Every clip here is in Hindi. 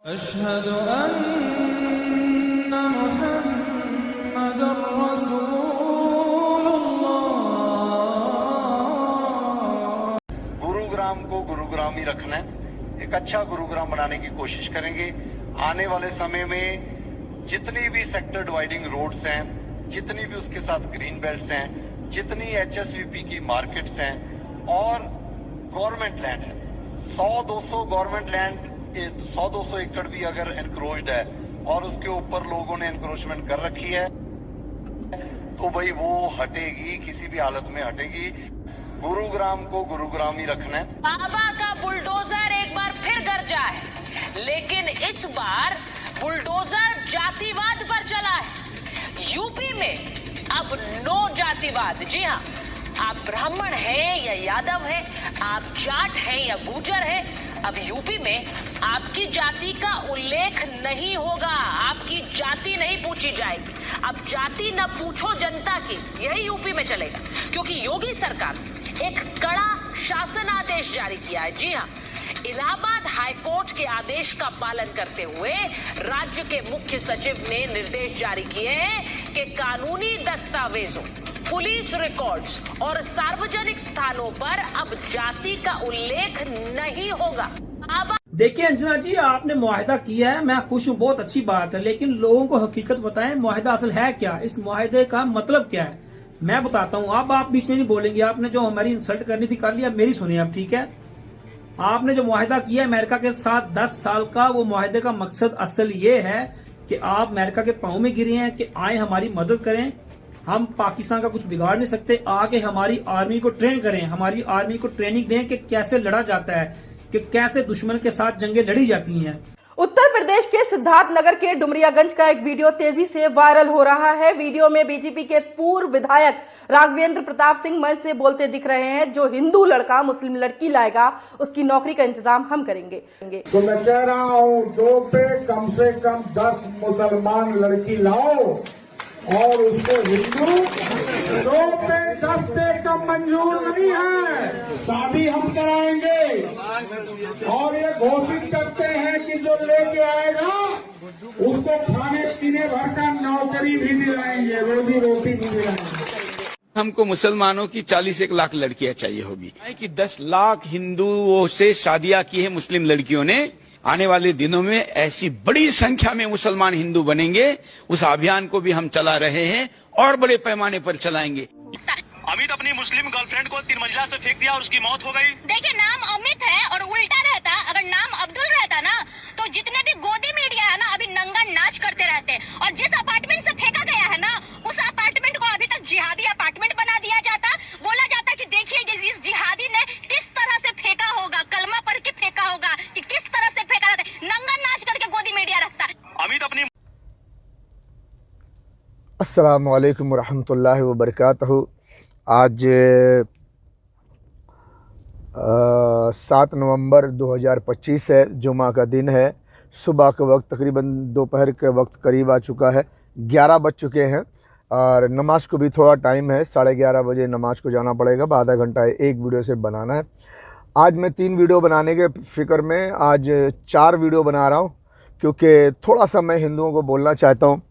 अशहदु अन्ना मुहम्मदुर रसूलुल्लाह। गुरुग्राम को गुरुग्राम ही रखना है, एक अच्छा गुरुग्राम बनाने की कोशिश करेंगे। आने वाले समय में जितनी भी सेक्टर डिवाइडिंग रोड्स हैं, जितनी भी उसके साथ ग्रीन बेल्ट्स हैं, जितनी एचएसवीपी की मार्केट्स हैं और गवर्नमेंट लैंड है, 100-200 गवर्नमेंट लैंड 100-200 एकड़ भी अगर एनक्रोच्ड है और उसके ऊपर लोगों ने एनक्रोचमेंट कर रखी है तो भाई वो हटेगी, किसी भी हालत में हटेगी। गुरुग्राम को गुरुग्राम ही रखना है। बाबा का बुलडोजर एक बार फिर गरजा है, लेकिन इस बार बुलडोजर जातिवाद पर चला है। यूपी में अब नो जातिवाद। जी हाँ, आप ब्राह्मण हैं या यादव हैं, आप जाट हैं या गुर्जर हैं, अब यूपी में आपकी जाति का उल्लेख नहीं होगा, आपकी जाति नहीं पूछी जाएगी। अब जाति न पूछो जनता की, यही यूपी में चलेगा, क्योंकि योगी सरकार एक कड़ा शासन आदेश जारी किया है। जी हाँ, इलाहाबाद हाईकोर्ट के आदेश का पालन करते हुए राज्य के मुख्य सचिव ने निर्देश जारी किए हैं कि कानूनी दस्तावेजों, पुलिस रिकॉर्ड्स और सार्वजनिक स्थानों पर अब जाति का उल्लेख नहीं होगा। देखिए अंजना जी, आपने मुआहिदा किया है, मैं खुश हूँ, बहुत अच्छी बात है, लेकिन लोगों को हकीकत बताएं, मुआहिदा असल है क्या, इस मुआहिदे का मतलब क्या है। मैं बताता हूँ, अब आप बीच में नहीं बोलेंगे। आपने जो हमारी इंसल्ट करनी थी कर लिया, मेरी सुनिए आप, ठीक है। आपने जो मुआहिदा किया अमेरिका के साथ 10 साल का, वो मुआहिदे का मकसद असल ये है कि आप अमेरिका के पांव में गिरे हैं कि आए हमारी मदद करें, हम पाकिस्तान का कुछ बिगाड़ नहीं सकते, आके हमारी आर्मी को ट्रेन करें, हमारी आर्मी को ट्रेनिंग दें कि कैसे लड़ा जाता है, कि कैसे दुश्मन के साथ जंगें लड़ी जाती हैं। उत्तर प्रदेश के सिद्धार्थनगर के डुमरियागंज का एक वीडियो तेजी से वायरल हो रहा है। वीडियो में बीजेपी के पूर्व विधायक राघवेंद्र प्रताप सिंह मंच से बोलते दिख रहे हैं, जो हिंदू लड़का मुस्लिम लड़की लाएगा उसकी नौकरी का इंतजाम हम करेंगे। तो मैं कह रहा हूँ, 2 पे कम से कम 10 मुसलमान लड़की लाओ और उसको हिंदू, 2 पे 10 से कम मंजूर नहीं है, शादी हम कराएंगे। और ये घोषित करते हैं कि जो लेके आएगा उसको खाने पीने भर का नौकरी भी दिलाएंगे, रोजी रोटी भी दिलाएंगे। हमको मुसलमानों की 40-1 लाख लड़कियां चाहिए होगी कि 10 लाख हिंदुओं से शादियां की है मुस्लिम लड़कियों ने। आने वाले दिनों में ऐसी बड़ी संख्या में मुसलमान हिंदू बनेंगे, उस अभियान को भी हम चला रहे हैं और बड़े पैमाने पर चलाएंगे। अमित अपनी मुस्लिम गर्लफ्रेंड को 3 मंजिला से फेंक दिया और उसकी मौत हो गई। देखिए, नाम अमित है और उल्टा रहता, अगर नाम अब्दुल रहता ना तो जितने भी गोदी मीडिया है ना अभी नंगा नाच करते रहते। और जिस अपार्टमेंट से फेंका गया है ना, उस अपार्टमेंट को अभी तक जिहादी अपार्टमेंट बना दिया जाता। बोला जाता कि देखिए इस जिहादी ने किस तरह से फेंका होगा, कलमा पढ़ के फेंका होगा कि किस तरह से फेंका रहता, नंगा नाच करके गोदी मीडिया रखता। अमित अपनी अस्सलामु अलैकुम वरहमतुल्लाहि वबरकातुहू। आज 7 नवंबर 2025 है, जुमा का दिन है। सुबह के वक्त तकरीबन दोपहर के वक्त करीब आ चुका है, 11 बज चुके हैं और नमाज को भी थोड़ा टाइम है, 11:30 बजे नमाज को जाना पड़ेगा। आधा घंटा एक वीडियो से बनाना है। आज मैं 3 वीडियो बनाने के फिक्र में आज 4 वीडियो बना रहा हूँ, क्योंकि थोड़ा सा मैं हिंदुओं को बोलना चाहता हूँ।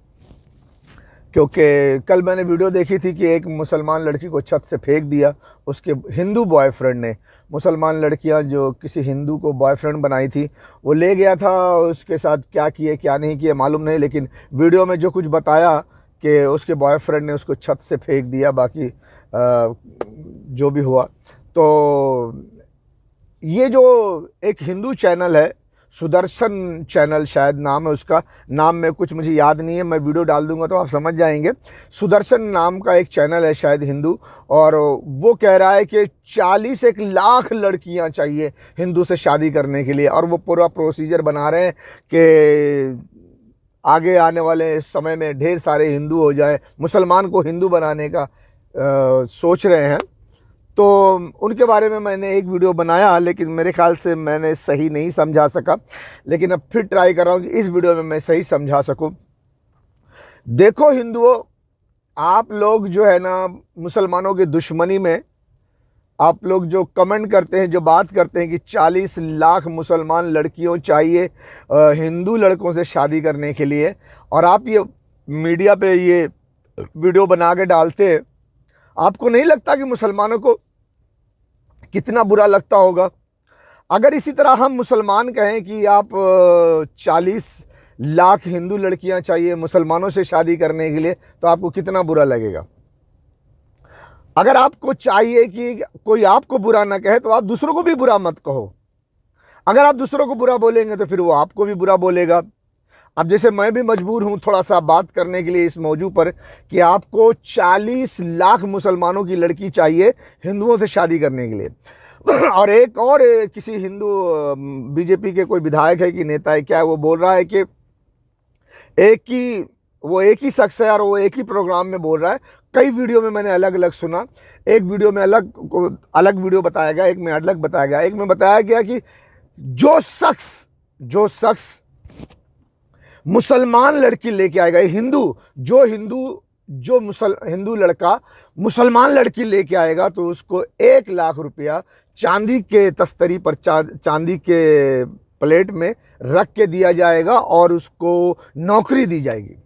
क्योंकि कल मैंने वीडियो देखी थी कि एक मुसलमान लड़की को छत से फेंक दिया उसके हिंदू बॉयफ्रेंड ने। मुसलमान लड़कियां जो किसी हिंदू को बॉयफ्रेंड बनाई थी, वो ले गया था, उसके साथ क्या किए क्या नहीं किए मालूम नहीं, लेकिन वीडियो में जो कुछ बताया कि उसके बॉयफ्रेंड ने उसको छत से फेंक दिया। बाकी जो भी हुआ, तो ये जो एक हिंदू चैनल है, सुदर्शन चैनल शायद नाम है उसका, नाम में कुछ मुझे याद नहीं है, मैं वीडियो डाल दूंगा तो आप समझ जाएंगे। सुदर्शन नाम का एक चैनल है शायद हिंदू, और वो कह रहा है कि 40-1 लाख लड़कियां चाहिए हिंदू से शादी करने के लिए, और वो पूरा प्रोसीजर बना रहे हैं कि आगे आने वाले समय में ढेर सारे हिंदू हो जाए, मुसलमान को हिंदू बनाने का सोच रहे हैं। तो उनके बारे में मैंने एक वीडियो बनाया, लेकिन मेरे ख्याल से मैंने सही नहीं समझा सका, लेकिन अब फिर ट्राई कर रहा हूँ कि इस वीडियो में मैं सही समझा सकूँ। देखो हिंदुओं, आप लोग जो है ना मुसलमानों की दुश्मनी में आप लोग जो कमेंट करते हैं, जो बात करते हैं कि 40 लाख मुसलमान लड़कियों चाहिए हिंदू लड़कों से शादी करने के लिए, और आप ये मीडिया पे ये वीडियो बना के डालते हैं, आपको नहीं लगता कि मुसलमानों को कितना बुरा लगता होगा? अगर इसी तरह हम मुसलमान कहें कि आप 40 लाख हिंदू लड़कियां चाहिए मुसलमानों से शादी करने के लिए, तो आपको कितना बुरा लगेगा? अगर आपको चाहिए कि कोई आपको बुरा ना कहे तो आप दूसरों को भी बुरा मत कहो। अगर आप दूसरों को बुरा बोलेंगे तो फिर वो आपको भी बुरा बोलेगा। अब जैसे मैं भी मजबूर हूं थोड़ा सा बात करने के लिए इस मौजू पर कि आपको 40 लाख मुसलमानों की लड़की चाहिए हिंदुओं से शादी करने के लिए। और एक और किसी हिंदू बीजेपी के कोई विधायक है कि नेता है क्या, वो बोल रहा है कि एक ही शख्स है और वो एक ही प्रोग्राम में बोल रहा है। कई वीडियो में मैंने अलग अलग सुना, एक वीडियो में अलग वीडियो बताया गया, एक में अलग बताया गया। एक में बताया गया कि जो शख्स मुसलमान लड़की लेके आएगा, हिंदू लड़का मुसलमान लड़की लेके आएगा तो उसको 1 लाख रुपया चांदी के तस्तरी पर, चांदी के प्लेट में रख के दिया जाएगा और उसको नौकरी दी जाएगी।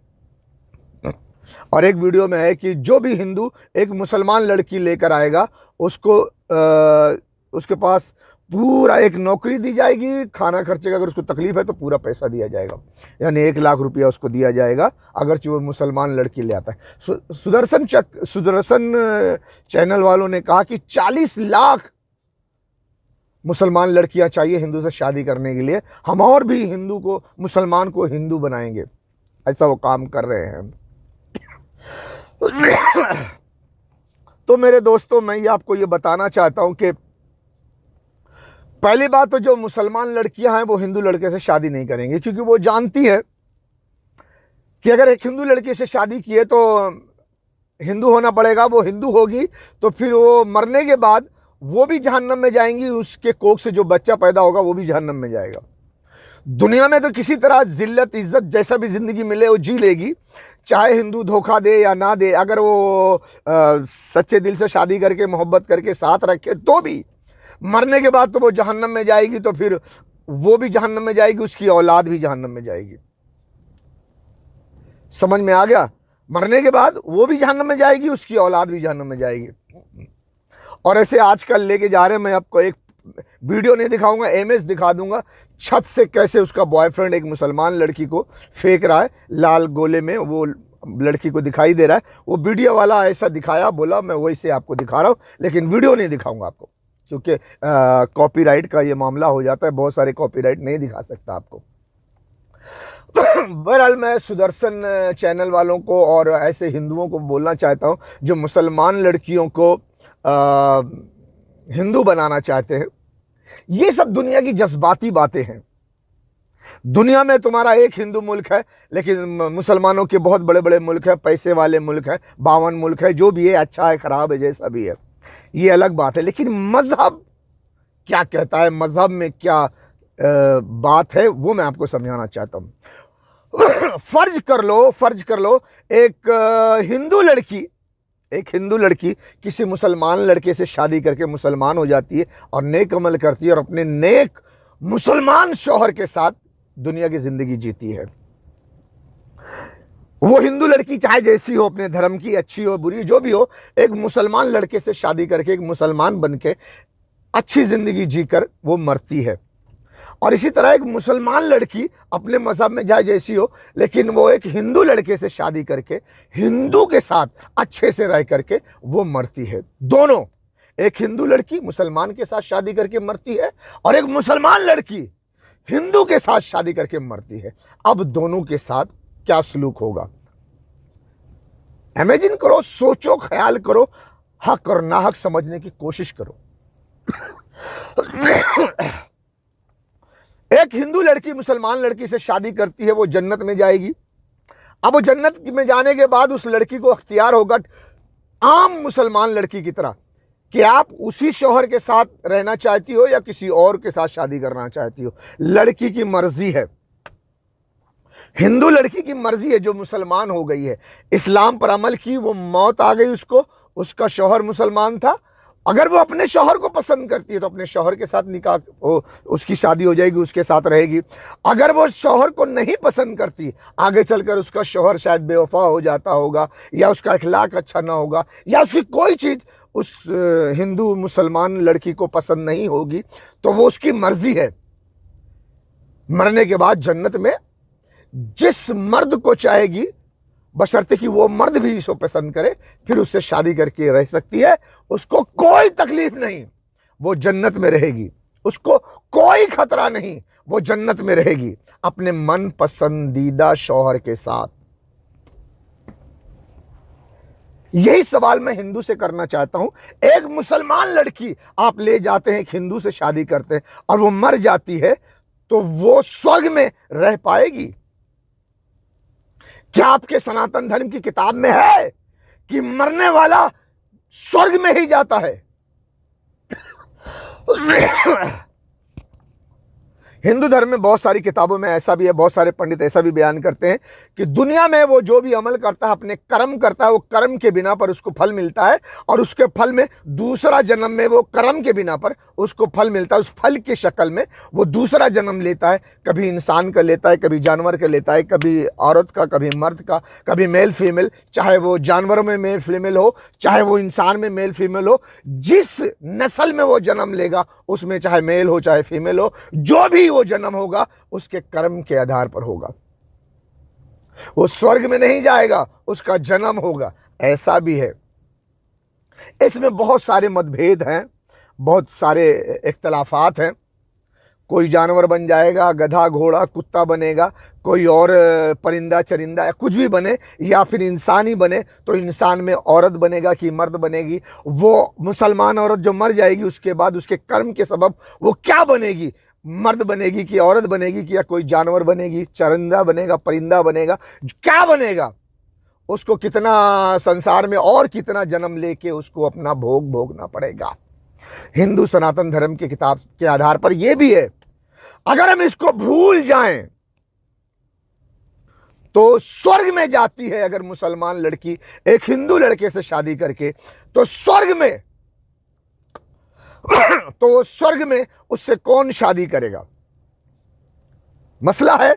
और एक वीडियो में है कि जो भी हिंदू एक मुसलमान लड़की लेकर आएगा उसको उसके पास पूरा एक नौकरी दी जाएगी, खाना खर्चे का अगर उसको तकलीफ है तो पूरा पैसा दिया जाएगा, यानी 1 लाख रुपया उसको दिया जाएगा अगर वो मुसलमान लड़की ले आता है। सुदर्शन चैनल वालों ने कहा कि 40 लाख मुसलमान लड़कियां चाहिए हिंदू से शादी करने के लिए, हम और भी मुसलमान को हिंदू बनाएंगे, ऐसा वो काम कर रहे हैं। तो मेरे दोस्तों, मैं ये आपको ये बताना चाहता हूं कि पहली बात तो जो मुसलमान लड़कियां हैं वो हिंदू लड़के से शादी नहीं करेंगी, क्योंकि वो जानती है कि अगर एक हिंदू लड़की से शादी की है तो हिंदू होना पड़ेगा, वो हिंदू होगी तो फिर वो मरने के बाद वो भी जहन्नम में जाएंगी, उसके कोख से जो बच्चा पैदा होगा वो भी जहन्नम में जाएगा। दुनिया में तो किसी तरह जिल्लत इज्जत जैसा भी जिंदगी मिले वो जी लेगी, चाहे हिंदू धोखा दे या ना दे। अगर वो सच्चे दिल से शादी करके मोहब्बत करके साथ रखे तो भी मरने के बाद तो वो जहन्नम में जाएगी, तो फिर वो भी जहन्नम में जाएगी, उसकी औलाद भी जहन्नम में जाएगी। समझ में आ गया? मरने के बाद वो भी जहन्नम में जाएगी, उसकी औलाद भी जहन्नम में जाएगी। और ऐसे आजकल लेके जा रहे हैं, मैं आपको एक वीडियो नहीं दिखाऊंगा, इमेज दिखा दूंगा, छत से कैसे उसका बॉयफ्रेंड एक मुसलमान लड़की को फेंक रहा है, लाल गोले में वो लड़की को दिखाई दे रहा है। वो वीडियो वाला ऐसा दिखाया, बोला मैं वही से आपको दिखा रहा हूं, लेकिन वीडियो नहीं दिखाऊंगा आपको, क्योंकि कॉपीराइट का ये मामला हो जाता है, बहुत सारे कॉपीराइट नहीं दिखा सकता आपको। बहरहाल मैं सुदर्शन चैनल वालों को और ऐसे हिंदुओं को बोलना चाहता हूं जो मुसलमान लड़कियों को हिंदू बनाना चाहते हैं, ये सब दुनिया की जज्बाती बातें हैं। दुनिया में तुम्हारा एक हिंदू मुल्क है, लेकिन मुसलमानों के बहुत बड़े बड़े मुल्क है, पैसे वाले मुल्क है, 52 मुल्क है, जो भी है, अच्छा है खराब है जैसा भी है, ये अलग बात है। लेकिन मजहब क्या कहता है, मजहब में क्या बात है, वो मैं आपको समझाना चाहता हूं। फर्ज कर लो एक हिंदू लड़की किसी मुसलमान लड़के से शादी करके मुसलमान हो जाती है और नेक अमल करती है और अपने नेक मुसलमान शौहर के साथ दुनिया की जिंदगी जीती है। वो हिंदू लड़की चाहे जैसी हो, अपने धर्म की, अच्छी हो बुरी जो भी हो, एक मुसलमान लड़के से शादी करके एक मुसलमान बनके अच्छी जिंदगी जीकर वो मरती है। और इसी तरह एक मुसलमान लड़की अपने मजहब में चाहे जैसी हो, लेकिन वो एक हिंदू लड़के से शादी करके हिंदू के साथ अच्छे से रह करके वो मरती है। दोनों, एक हिंदू लड़की मुसलमान के साथ शादी करके मरती है और एक मुसलमान लड़की हिंदू के साथ शादी करके मरती है। अब दोनों के साथ क्या सलूक होगा? इमेजिन करो, सोचो, ख्याल करो, हक और नाहक समझने की कोशिश करो। एक हिंदू लड़की मुसलमान लड़की से शादी करती है, वो जन्नत में जाएगी। अब वो जन्नत में जाने के बाद उस लड़की को अख्तियार होगा आम मुसलमान लड़की की तरह कि आप उसी शौहर के साथ रहना चाहती हो या किसी और के साथ शादी करना चाहती हो। लड़की की मर्जी है, हिंदू लड़की की मर्जी है। जो मुसलमान हो गई है, इस्लाम पर अमल की, वो मौत आ गई उसको, उसका शौहर मुसलमान था, अगर वो अपने शौहर को पसंद करती है तो अपने शौहर के साथ निकाह उसकी शादी हो जाएगी, उसके साथ रहेगी। अगर वो शौहर को नहीं पसंद करती, आगे चलकर उसका शौहर शायद बेवफा हो जाता होगा, या उसका अखलाक अच्छा ना होगा, या उसकी कोई चीज़ उस हिंदू मुसलमान लड़की को पसंद नहीं होगी, तो वो उसकी मर्जी है। मरने के बाद जन्नत में जिस मर्द को चाहेगी, बशर्ते कि वो मर्द भी इसको पसंद करे, फिर उससे शादी करके रह सकती है, उसको कोई तकलीफ नहीं, वो जन्नत में रहेगी, उसको कोई खतरा नहीं, वो जन्नत में रहेगी अपने मन पसंदीदा शौहर के साथ। यही सवाल मैं हिंदू से करना चाहता हूं। एक मुसलमान लड़की आप ले जाते हैं, एक हिंदू से शादी करते हैं और वो मर जाती है, तो वो स्वर्ग में रह पाएगी? क्या आपके सनातन धर्म की किताब में है कि मरने वाला स्वर्ग में ही जाता है? हिंदू धर्म में बहुत सारी किताबों में ऐसा भी है, बहुत सारे पंडित ऐसा भी बयान करते हैं कि दुनिया में वो जो भी अमल करता है, अपने कर्म करता है, वो कर्म के बिना पर उसको फल मिलता है, और उसके फल में दूसरा जन्म में वो कर्म के बिना पर उसको फल मिलता है। उस फल की शक्ल में वो दूसरा जन्म लेता है, कभी इंसान का लेता है, कभी जानवर का लेता है, कभी औरत का, कभी मर्द का, कभी मेल फीमेल, चाहे वो जानवरों में मेल फीमेल हो, चाहे वो इंसान में मेल फीमेल हो। जिस नस्ल में वो जन्म लेगा उसमें चाहे मेल हो चाहे फीमेल हो, जो भी वो जन्म होगा उसके कर्म के आधार पर होगा। वो स्वर्ग में नहीं जाएगा, उसका जन्म होगा। ऐसा भी है। इसमें बहुत सारे मतभेद हैं, बहुत सारे इख्तलाफात हैं। कोई जानवर बन जाएगा, गधा घोड़ा कुत्ता बनेगा, कोई और परिंदा चरिंदा या कुछ भी बने, या फिर इंसान ही बने तो इंसान में औरत बनेगा कि मर्द बनेगी। वो मुसलमान औरत जो मर जाएगी उसके बाद उसके कर्म के सबब वो क्या बनेगी, मर्द बनेगी कि औरत बनेगी कि या कोई जानवर बनेगी, चरिंदा बनेगा, परिंदा बनेगा, क्या बनेगा, उसको कितना संसार में और कितना जन्म लेके उसको अपना भोग भोगना पड़ेगा। हिंदू सनातन धर्म की किताब के आधार पर यह भी है। अगर हम इसको भूल जाएं तो स्वर्ग में जाती है अगर मुसलमान लड़की एक हिंदू लड़के से शादी करके, तो स्वर्ग में तो स्वर्ग में उससे कौन शादी करेगा? मसला है।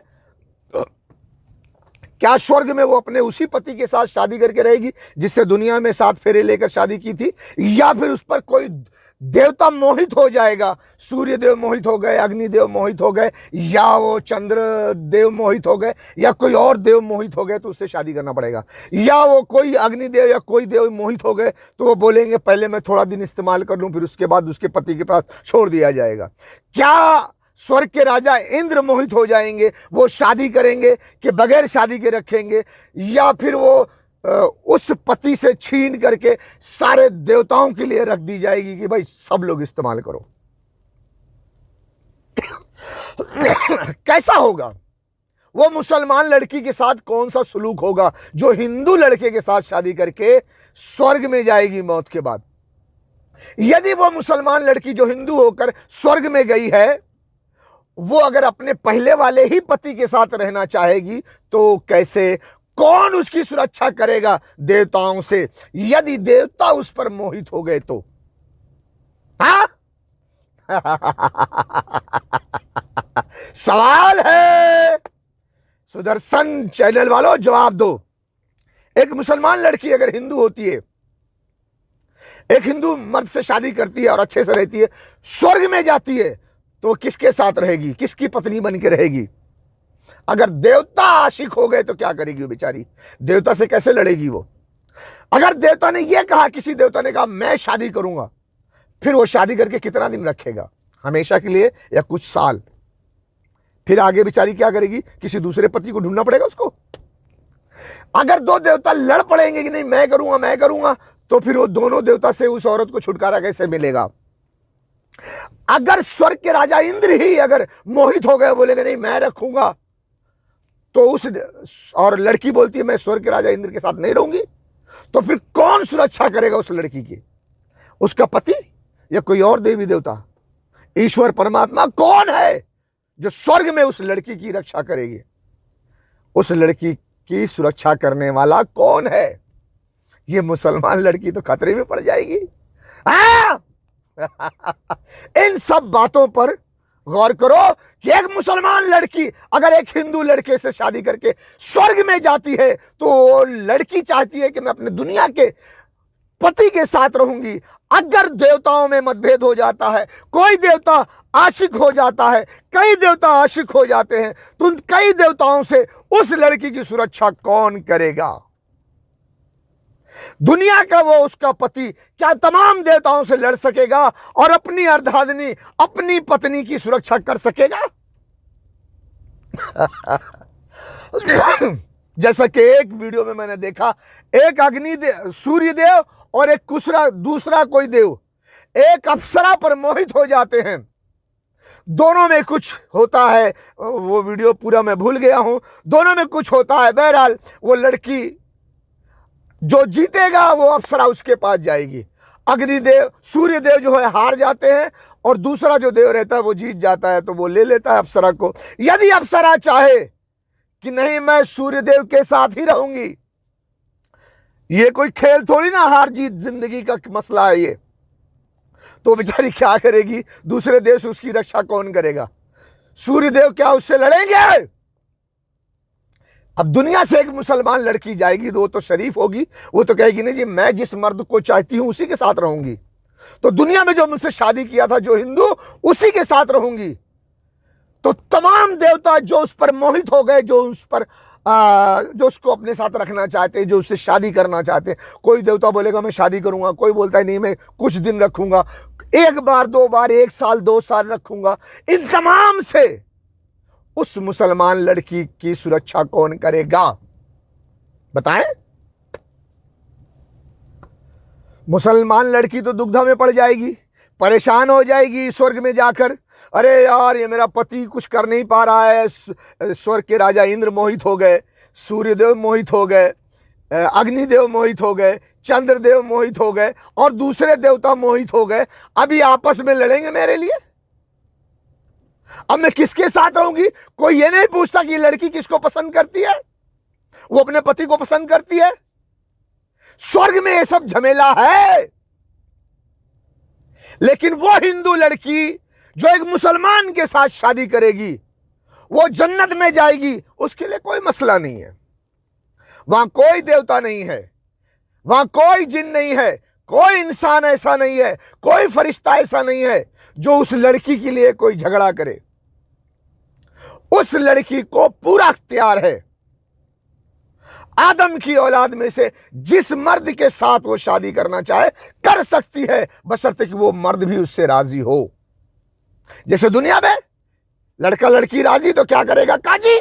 क्या स्वर्ग में वो अपने उसी पति के साथ शादी करके रहेगी जिससे दुनिया में 7 फेरे लेकर शादी की थी, या फिर उस पर कोई देवता मोहित हो जाएगा? सूर्य देव मोहित हो गए, अग्निदेव मोहित हो गए, या वो चंद्र देव मोहित हो गए, या कोई और देव मोहित हो गए तो उससे शादी करना पड़ेगा। या वो कोई अग्निदेव या कोई देव मोहित हो गए तो वो बोलेंगे पहले मैं थोड़ा दिन इस्तेमाल कर लूं, फिर उसके बाद उसके पति के पास छोड़ दिया जाएगा। क्या स्वर्ग के राजा इंद्र मोहित हो जाएंगे, वो शादी करेंगे कि बगैर शादी के रखेंगे, या फिर वो उस पति से छीन करके सारे देवताओं के लिए रख दी जाएगी कि भाई सब लोग इस्तेमाल करो? कैसा होगा? वो मुसलमान लड़की के साथ कौन सा सलूक होगा जो हिंदू लड़के के साथ शादी करके स्वर्ग में जाएगी मौत के बाद? यदि वो मुसलमान लड़की जो हिंदू होकर स्वर्ग में गई है, वो अगर अपने पहले वाले ही पति के साथ रहना चाहेगी तो कैसे? कौन उसकी सुरक्षा करेगा देवताओं से यदि देवता उस पर मोहित हो गए तो? सवाल है, सुदर्शन चैनल वालों जवाब दो। एक मुसलमान लड़की अगर हिंदू होती है, एक हिंदू मर्द से शादी करती है और अच्छे से रहती है, स्वर्ग में जाती है, तो किसके साथ रहेगी? किसकी पत्नी बन के रहेगी? अगर देवता आशिक हो गए तो क्या करेगी वो बेचारी? देवता से कैसे लड़ेगी वो? अगर देवता ने यह कहा, किसी देवता ने कहा मैं शादी करूंगा, फिर वो शादी करके कितना दिन रखेगा? हमेशा के लिए या कुछ साल? फिर आगे बेचारी क्या करेगी? किसी दूसरे पति को ढूंढना पड़ेगा उसको। अगर 2 देवता लड़ पड़ेंगे कि नहीं मैं करूंगा, तो फिर वो दोनों देवता से उस औरत को छुटकारा कैसे मिलेगा? अगर स्वर्ग के राजा इंद्र ही अगर मोहित हो गए, बोलेंगे नहीं मैं रखूंगा, तो उस और लड़की बोलती है मैं स्वर्ग के राजा इंद्र के साथ नहीं रहूंगी, तो फिर कौन सुरक्षा करेगा उस लड़की की? उसका पति या कोई और देवी देवता? ईश्वर परमात्मा कौन है जो स्वर्ग में उस लड़की की रक्षा करेगी? उस लड़की की सुरक्षा करने वाला कौन है? ये मुसलमान लड़की तो खतरे में पड़ जाएगी। हाँ? इन सब बातों पर गौर करो कि एक मुसलमान लड़की अगर एक हिंदू लड़के से शादी करके स्वर्ग में जाती है तो लड़की चाहती है कि मैं अपने दुनिया के पति के साथ रहूंगी। अगर देवताओं में मतभेद हो जाता है, कोई देवता आशिक हो जाता है, कई देवता आशिक हो जाते हैं, तो उन कई देवताओं से उस लड़की की सुरक्षा कौन करेगा? दुनिया का वो उसका पति क्या तमाम देवताओं से लड़ सकेगा और अपनी अर्धांगिनी अपनी पत्नी की सुरक्षा कर सकेगा? जैसा कि एक वीडियो में मैंने देखा, एक अग्निदेव सूर्यदेव और एक दूसरा कोई देव एक अप्सरा पर मोहित हो जाते हैं। दोनों में कुछ होता है, वो वीडियो पूरा मैं भूल गया हूं, दोनों में कुछ होता है। बहरहाल वो लड़की जो जीतेगा वो अप्सरा उसके पास जाएगी। अग्निदेव सूर्यदेव जो है हार जाते हैं और दूसरा जो देव रहता है वो जीत जाता है, तो वो ले लेता है अप्सरा को। यदि अप्सरा चाहे कि नहीं मैं सूर्यदेव के साथ ही रहूंगी, ये कोई खेल थोड़ी ना, हार जीत जिंदगी का मसला है ये, तो बेचारी क्या करेगी? दूसरे देव से उसकी रक्षा कौन करेगा? सूर्यदेव क्या उससे लड़ेंगे? अब दुनिया से एक मुसलमान लड़की जाएगी तो वो तो शरीफ होगी, वो तो कहेगी नहीं जी मैं जिस मर्द को चाहती हूं उसी के साथ रहूंगी, तो दुनिया में जो मुझसे शादी किया था जो हिंदू, उसी के साथ रहूंगी। तो तमाम देवता जो उस पर मोहित हो गए, जो उस पर जो उसको अपने साथ रखना चाहते हैं, जो उससे शादी करना चाहते हैं, कोई देवता बोलेगा मैं शादी करूंगा, कोई बोलता है नहीं मैं कुछ दिन रखूंगा, एक बार दो बार, एक साल दो साल रखूंगा। इन तमाम से उस मुसलमान लड़की की सुरक्षा कौन करेगा? बताएं। मुसलमान लड़की तो दुविधा में पड़ जाएगी, परेशान हो जाएगी स्वर्ग में जाकर। अरे यार ये मेरा पति कुछ कर नहीं पा रहा है। स्वर्ग के राजा इंद्र मोहित हो गए, सूर्यदेव मोहित हो गए, अग्निदेव मोहित हो गए, चंद्रदेव मोहित हो गए और दूसरे देवता मोहित हो गए। अभी आपस में लड़ेंगे मेरे लिए। अब मैं किसके साथ रहूंगी? कोई ये नहीं पूछता कि लड़की किसको पसंद करती है, वो अपने पति को पसंद करती है। स्वर्ग में ये सब झमेला है। लेकिन वो हिंदू लड़की जो एक मुसलमान के साथ शादी करेगी वो जन्नत में जाएगी, उसके लिए कोई मसला नहीं है। वहां कोई देवता नहीं है, वहां कोई जिन नहीं है, कोई इंसान ऐसा नहीं है, कोई फरिश्ता ऐसा नहीं है जो उस लड़की के लिए कोई झगड़ा करे। उस लड़की को पूरा इख्तियार है। आदम की औलाद में से जिस मर्द के साथ वो शादी करना चाहे कर सकती है, बशर्ते कि वो मर्द भी उससे राजी हो। जैसे दुनिया में लड़का लड़की राजी तो क्या करेगा काजी,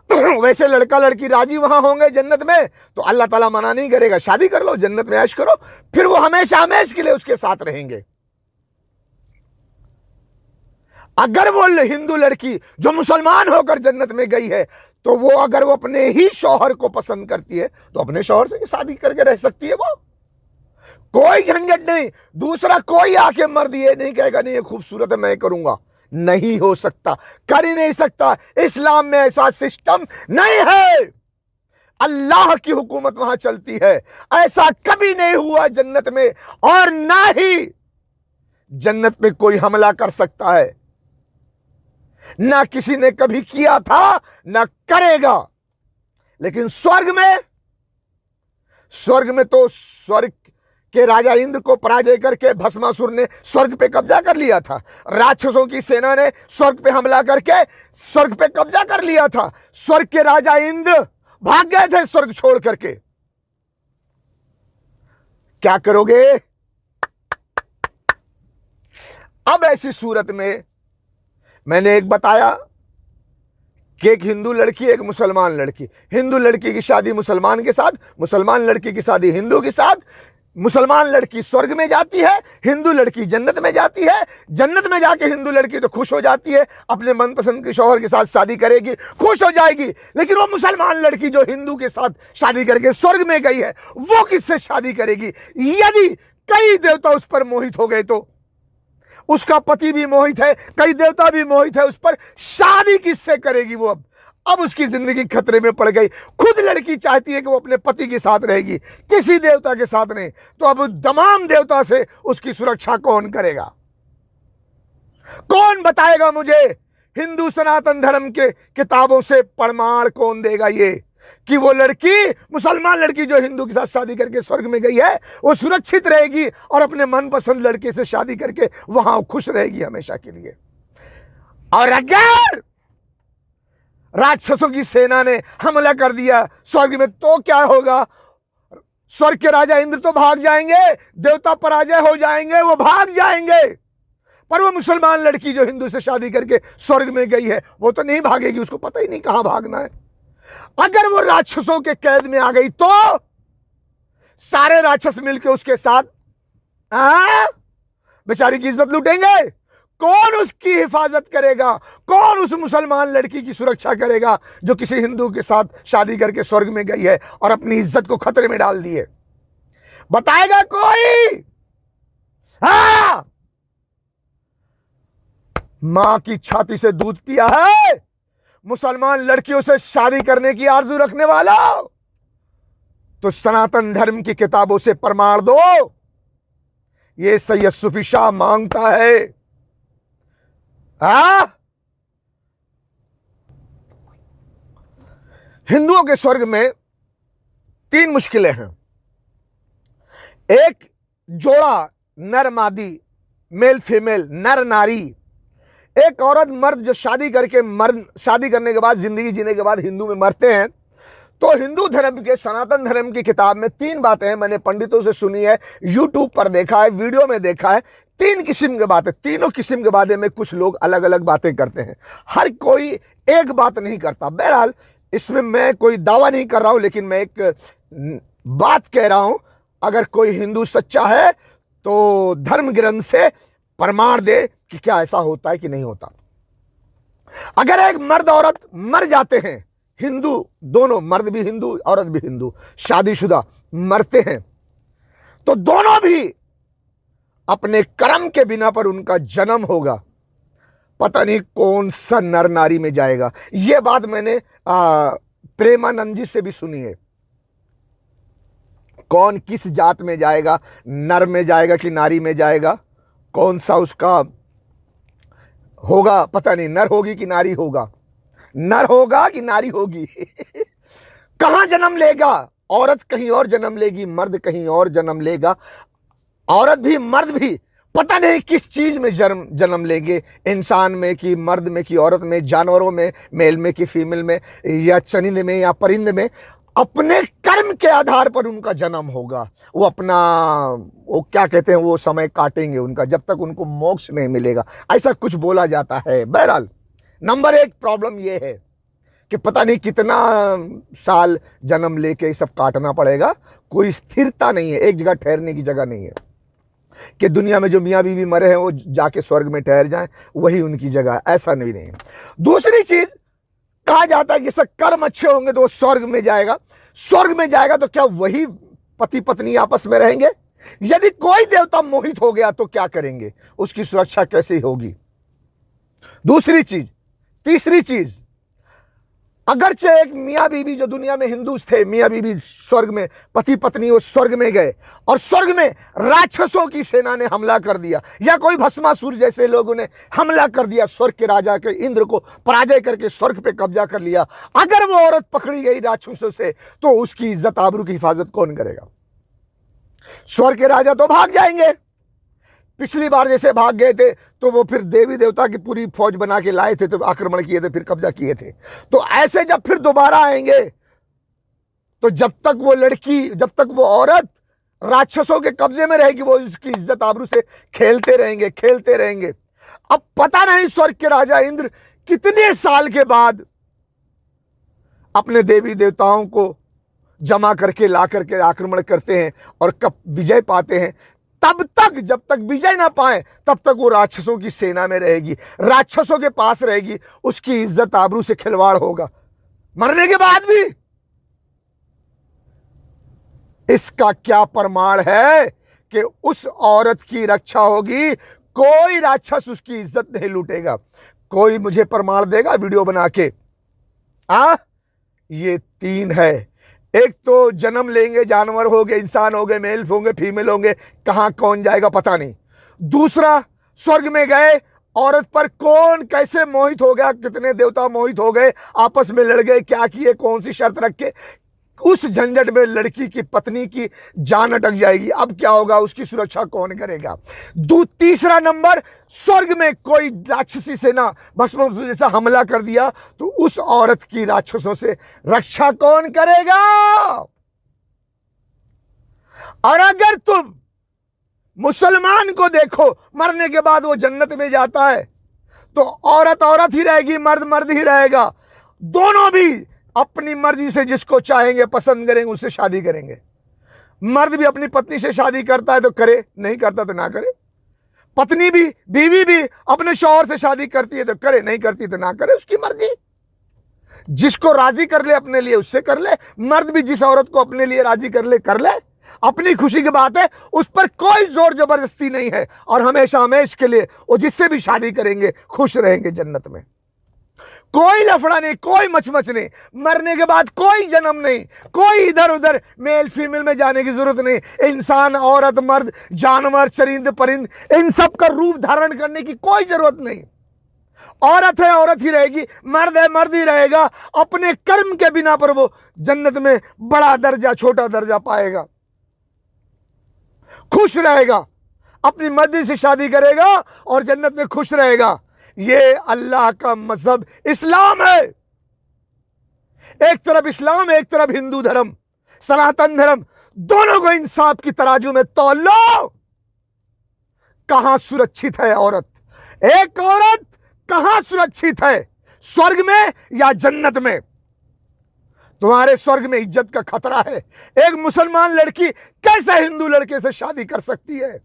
वैसे लड़का लड़की राजी वहां होंगे जन्नत में तो अल्लाह ताला मना नहीं करेगा, शादी कर लो, जन्नत में ऐश करो, फिर वो हमेशा हमेशा के लिए उसके साथ रहेंगे। अगर वो हिंदू लड़की जो मुसलमान होकर जन्नत में गई है तो वो अगर वो अपने ही शौहर को पसंद करती है तो अपने शौहर से शादी करके रह सकती है। वो कोई झंझट नहीं। दूसरा कोई आके मर्द ये नहीं कहेगा नहीं ये खूबसूरत है मैं करूंगा, नहीं हो सकता, कर ही नहीं सकता। इस्लाम में ऐसा सिस्टम नहीं है। अल्लाह की हुकूमत वहां चलती है। ऐसा कभी नहीं हुआ जन्नत में, और ना ही जन्नत में कोई हमला कर सकता है, ना किसी ने कभी किया था ना करेगा। लेकिन स्वर्ग में तो स्वर्ग के राजा इंद्र को पराजय करके भस्मासुर ने स्वर्ग पे कब्जा कर लिया था। राक्षसों की सेना ने स्वर्ग पे हमला करके स्वर्ग पे कब्जा कर लिया था। स्वर्ग के राजा इंद्र भाग गए थे स्वर्ग छोड़ करके। क्या करोगे? अब ऐसी सूरत में मैंने एक बताया कि एक हिंदू लड़की एक मुसलमान लड़की, हिंदू लड़की की शादी मुसलमान के साथ, मुसलमान लड़की की शादी हिंदू के साथ। मुसलमान लड़की स्वर्ग में जाती है, हिंदू लड़की जन्नत में जाती है। जन्नत में जाके हिंदू लड़की तो खुश हो जाती है, अपने मनपसंद के शौहर के साथ शादी करेगी, खुश हो जाएगी। लेकिन वो मुसलमान लड़की जो हिंदू के साथ शादी करके स्वर्ग में गई है वो किससे शादी करेगी? यदि कई देवता उस पर मोहित हो गए तो उसका पति भी मोहित है, कई देवता भी मोहित है उस पर, शादी किससे करेगी वो? अब उसकी जिंदगी खतरे में पड़ गई। खुद लड़की चाहती है कि वो अपने पति के साथ रहेगी, किसी देवता के साथ नहीं। तो अब तमाम देवता से उसकी सुरक्षा कौन करेगा? कौन बताएगा मुझे? हिंदू सनातन धर्म के किताबों से प्रमाण कौन देगा ये कि वो लड़की, मुसलमान लड़की जो हिंदू के साथ शादी करके स्वर्ग में गई है, वो सुरक्षित रहेगी और अपने मनपसंद लड़के से शादी करके वहां खुश रहेगी हमेशा के लिए। और अगर राक्षसों की सेना ने हमला कर दिया स्वर्ग में तो क्या होगा? स्वर्ग के राजा इंद्र तो भाग जाएंगे, देवता पराजय हो जाएंगे, वो भाग जाएंगे। पर वो मुसलमान लड़की जो हिंदू से शादी करके स्वर्ग में गई है, वो तो नहीं भागेगी, उसको पता ही नहीं कहां भागना है। अगर वो राक्षसों के कैद में आ गई तो सारे राक्षस मिलकर उसके साथ बेचारी की इज्जत लूटेंगे। कौन उसकी हिफाजत करेगा? कौन उस मुसलमान लड़की की सुरक्षा करेगा जो किसी हिंदू के साथ शादी करके स्वर्ग में गई है और अपनी इज्जत को खतरे में डाल दी है? बताएगा कोई? हाँ, मां की छाती से दूध पिया है मुसलमान लड़कियों से शादी करने की आरजू रखने वाला, तो सनातन धर्म की किताबों से प्रमाण दो। ये सैयद सूफी शाह मांगता है। हिंदुओं के स्वर्ग में 3 मुश्किलें हैं। एक, जोड़ा नर मादी, मेल फीमेल, नर नारी। एक औरत मर्द जो शादी करने के बाद, जिंदगी जीने के बाद हिंदू में मरते हैं। तो हिंदू धर्म के, सनातन धर्म की किताब में 3 बातें हैं। मैंने पंडितों से सुनी है, यूट्यूब पर देखा है, वीडियो में देखा है। 3 किस्म की बातें, तीनों किस्म के बारे में कुछ लोग अलग अलग बातें करते हैं। हर कोई एक बात नहीं करता। बहरहाल इसमें मैं कोई दावा नहीं कर रहा हूं, लेकिन मैं एक बात कह रहा हूं। अगर कोई हिंदू सच्चा है तो धर्म ग्रंथ से प्रमाण दे कि क्या ऐसा होता है कि नहीं होता। अगर एक मर्द औरत मर जाते हैं, हिंदू दोनों, मर्द भी हिंदू औरत भी हिंदू, शादीशुदा मरते हैं, तो दोनों भी अपने कर्म के बिना पर उनका जन्म होगा। पता नहीं कौन सा नर नारी में जाएगा। यह बात मैंने प्रेमानंद जी से भी सुनी है। कौन किस जात में जाएगा, नर में जाएगा कि नारी में जाएगा, कौन सा उसका होगा पता नहीं। नर होगी कि नारी होगा, नर होगा कि नारी होगी। कहां जन्म लेगा? औरत कहीं और जन्म लेगी, मर्द कहीं और जन्म लेगा। औरत भी मर्द भी पता नहीं किस चीज में जन्म लेंगे, इंसान में कि मर्द में कि औरत में, जानवरों में, मेल में कि फीमेल में, या चनिंद में या परिंद में। अपने कर्म के आधार पर उनका जन्म होगा। वो अपना, वो क्या कहते हैं, वो समय काटेंगे उनका जब तक उनको मोक्ष नहीं मिलेगा, ऐसा कुछ बोला जाता है। बहरहाल नंबर 1 प्रॉब्लम ये है कि पता नहीं कितना साल जन्म लेके सब काटना पड़ेगा। कोई स्थिरता नहीं है, एक जगह ठहरने की जगह नहीं है कि दुनिया में जो मियाँ बीवी मरे हैं वो जाके स्वर्ग में ठहर जाएं, वही उनकी जगह, ऐसा नहीं है। दूसरी चीज, कहा जाता है कि सब कर्म अच्छे होंगे तो वो स्वर्ग में जाएगा। स्वर्ग में जाएगा तो क्या वही पति पत्नी आपस में रहेंगे? यदि कोई देवता मोहित हो गया तो क्या करेंगे? उसकी सुरक्षा कैसे होगी? दूसरी चीज। तीसरी चीज, अगरचे एक मियाँ बीवी जो दुनिया में हिंदू थे, मियाँ बीवी स्वर्ग में, पति पत्नी वो स्वर्ग में गए और स्वर्ग में राक्षसों की सेना ने हमला कर दिया, या कोई भस्मासुर जैसे लोगों ने हमला कर दिया, स्वर्ग के राजा के इंद्र को पराजय करके स्वर्ग पे कब्जा कर लिया। अगर वो औरत पकड़ी गई राक्षसों से तो उसकी इज्जत आबरू की हिफाजत कौन करेगा? स्वर्ग के राजा तो भाग जाएंगे। पिछली बार जैसे भाग गए थे तो वो फिर देवी देवता की पूरी फौज बना के लाए थे, तो आक्रमण किए थे, फिर कब्जा किए थे। तो ऐसे जब फिर दोबारा आएंगे तो जब तक वो लड़की, जब तक वो औरत राक्षसों के कब्जे में रहेगी, वो उसकी इज्जत आबरू से खेलते रहेंगे। अब पता नहीं स्वर्ग के राजा इंद्र कितने साल के बाद अपने देवी देवताओं को जमा करके ला करके आक्रमण करते हैं और कब विजय पाते हैं। तब तक, जब तक विजय ना पाए तब तक वो राक्षसों की सेना में रहेगी, राक्षसों के पास रहेगी, उसकी इज्जत आबरू से खिलवाड़ होगा मरने के बाद भी। इसका क्या प्रमाण है कि उस औरत की रक्षा होगी? कोई राक्षस उसकी इज्जत नहीं लूटेगा। कोई मुझे प्रमाण देगा वीडियो बना के ये 3 है। एक तो जन्म लेंगे, जानवर हो गए, इंसान हो गए, मेल होंगे, फीमेल होंगे, कहां कौन जाएगा पता नहीं। दूसरा, स्वर्ग में गए, औरत पर कौन कैसे मोहित हो गया, कितने देवता मोहित हो गए, आपस में लड़ गए, क्या किए, कौन सी शर्त रख के, उस झंझट में लड़की की पत्नी की जान अटक जाएगी। अब क्या होगा, उसकी सुरक्षा कौन करेगा। तीसरा नंबर, स्वर्ग में कोई राक्षसी सेना भस्म जैसा हमला कर दिया तो उस औरत की राक्षसों से रक्षा कौन करेगा। और अगर तुम मुसलमान को देखो, मरने के बाद वो जन्नत में जाता है तो औरत औरत ही रहेगी, मर्द मर्द ही रहेगा। दोनों भी अपनी मर्जी से जिसको चाहेंगे, पसंद करेंगे, उससे शादी करेंगे। मर्द भी अपनी पत्नी से शादी करता है तो करे, नहीं करता तो ना करे। पत्नी भी, बीवी भी अपने शौहर से शादी करती है तो करे, नहीं करती तो ना करे, उसकी मर्जी। जिसको राजी कर ले अपने लिए उससे कर ले। मर्द भी जिस औरत को अपने लिए राजी कर ले, अपनी खुशी की बात है, उस पर कोई जोर जबरदस्ती नहीं है। और हमेशा हमेश के लिए वो जिससे भी शादी करेंगे खुश रहेंगे जन्नत में। कोई लफड़ा नहीं, कोई मचमच नहीं, मरने के बाद कोई जन्म नहीं, कोई इधर उधर मेल फीमेल में जाने की जरूरत नहीं। इंसान, औरत, मर्द, जानवर, चरिंद परिंद, इन सब का रूप धारण करने की कोई जरूरत नहीं। औरत है औरत ही रहेगी, मर्द है मर्द ही रहेगा। अपने कर्म के बिना पर वो जन्नत में बड़ा दर्जा, छोटा दर्जा पाएगा, खुश रहेगा, अपनी मर्जी से शादी करेगा और जन्नत में खुश रहेगा। ये अल्लाह का मजहब इस्लाम है। एक तरफ इस्लाम, एक तरफ हिंदू धर्म, सनातन धर्म, दोनों को इंसाफ की तराजू में तौल लो। कहां सुरक्षित है औरत? एक औरत कहां सुरक्षित है, स्वर्ग में या जन्नत में? तुम्हारे स्वर्ग में इज्जत का खतरा है। एक मुसलमान लड़की कैसे हिंदू लड़के से शादी कर सकती है?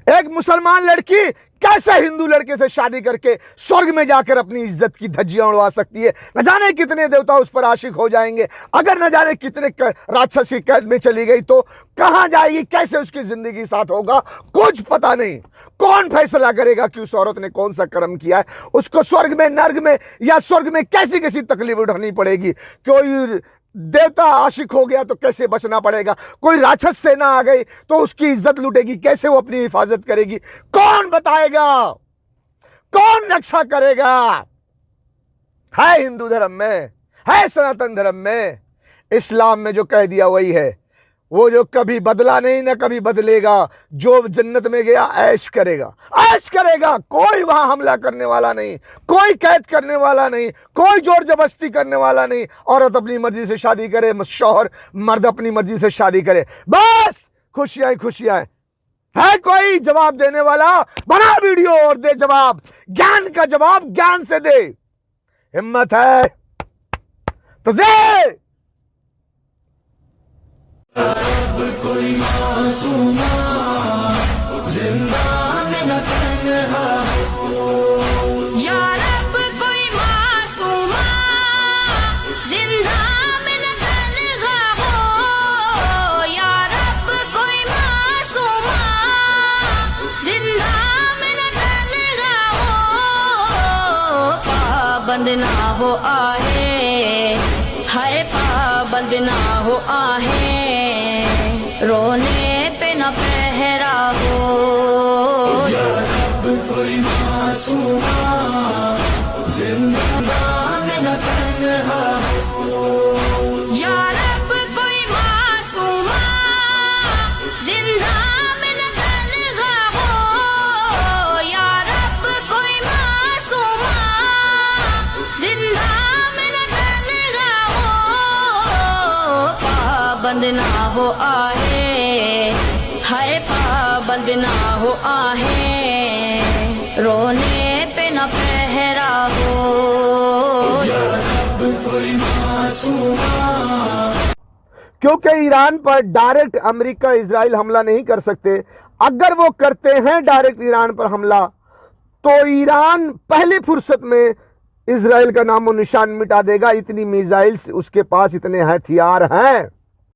एक मुसलमान लड़की कैसे हिंदू लड़के से शादी करके स्वर्ग में जाकर अपनी इज्जत की धज्जियां उड़वा सकती है? न जाने कितने देवता उस पर आशिक हो जाएंगे। अगर न जाने कितने राक्षस की कैद में चली गई तो कहां जाएगी, कैसे उसकी जिंदगी साथ होगा, कुछ पता नहीं। कौन फैसला करेगा कि उस औरत ने कौन सा कर्म किया है? उसको स्वर्ग में, नर्क में या स्वर्ग में कैसी कैसी तकलीफ उठानी पड़ेगी। कोई देवता आशिक हो गया तो कैसे बचना पड़ेगा, कोई राक्षस सेना आ गई तो उसकी इज्जत लूटेगी, कैसे वो अपनी हिफाजत करेगी, कौन बताएगा, कौन रक्षा करेगा? है हिंदू धर्म में, है सनातन धर्म में, इस्लाम में जो कह दिया वही है। वो जो कभी बदला नहीं ना कभी बदलेगा। जो जन्नत में गया ऐश करेगा, ऐश करेगा। कोई वहां हमला करने वाला नहीं, कोई कैद करने वाला नहीं, कोई जोर जबरदस्ती करने वाला नहीं। औरत अपनी मर्जी से शादी करे, शौहर मर्द अपनी मर्जी से शादी करे, बस खुशियां ही खुशियां। है कोई जवाब देने वाला? बना वीडियो और दे जवाब, ज्ञान का जवाब ज्ञान से दे। हिम्मत है तो दे। कोई मासूमा जिंदा में न तन्हा हो, या रब कोई मासूमा जिंदा में न तन्हा हो, या रब कोई मासूमा जिंदा में न तन्हा हो। पाबंद ना हो आहे, हाय पाबंद ना हो आहे, रोने पे न पहरा हो। या रब कोई मासूमा जिंदा में न तन्हा हो, या रब कोई मासूमा जिंदा में न तन्हा हो, या रब कोई मासूमा जिंदा में न तन्हा हो। पाबंद ना हो आहे, हाय पाबंद ना हो आहे, रोने पे न पहरा हो। या रब कोई मासूमा। क्योंकि ईरान पर डायरेक्ट अमेरिका इजराइल हमला नहीं कर सकते। अगर वो करते हैं डायरेक्ट ईरान पर हमला तो ईरान पहली फुर्सत में इजराइल का नामो निशान मिटा देगा। इतनी मिसाइल्स उसके पास, इतने हथियार हैं।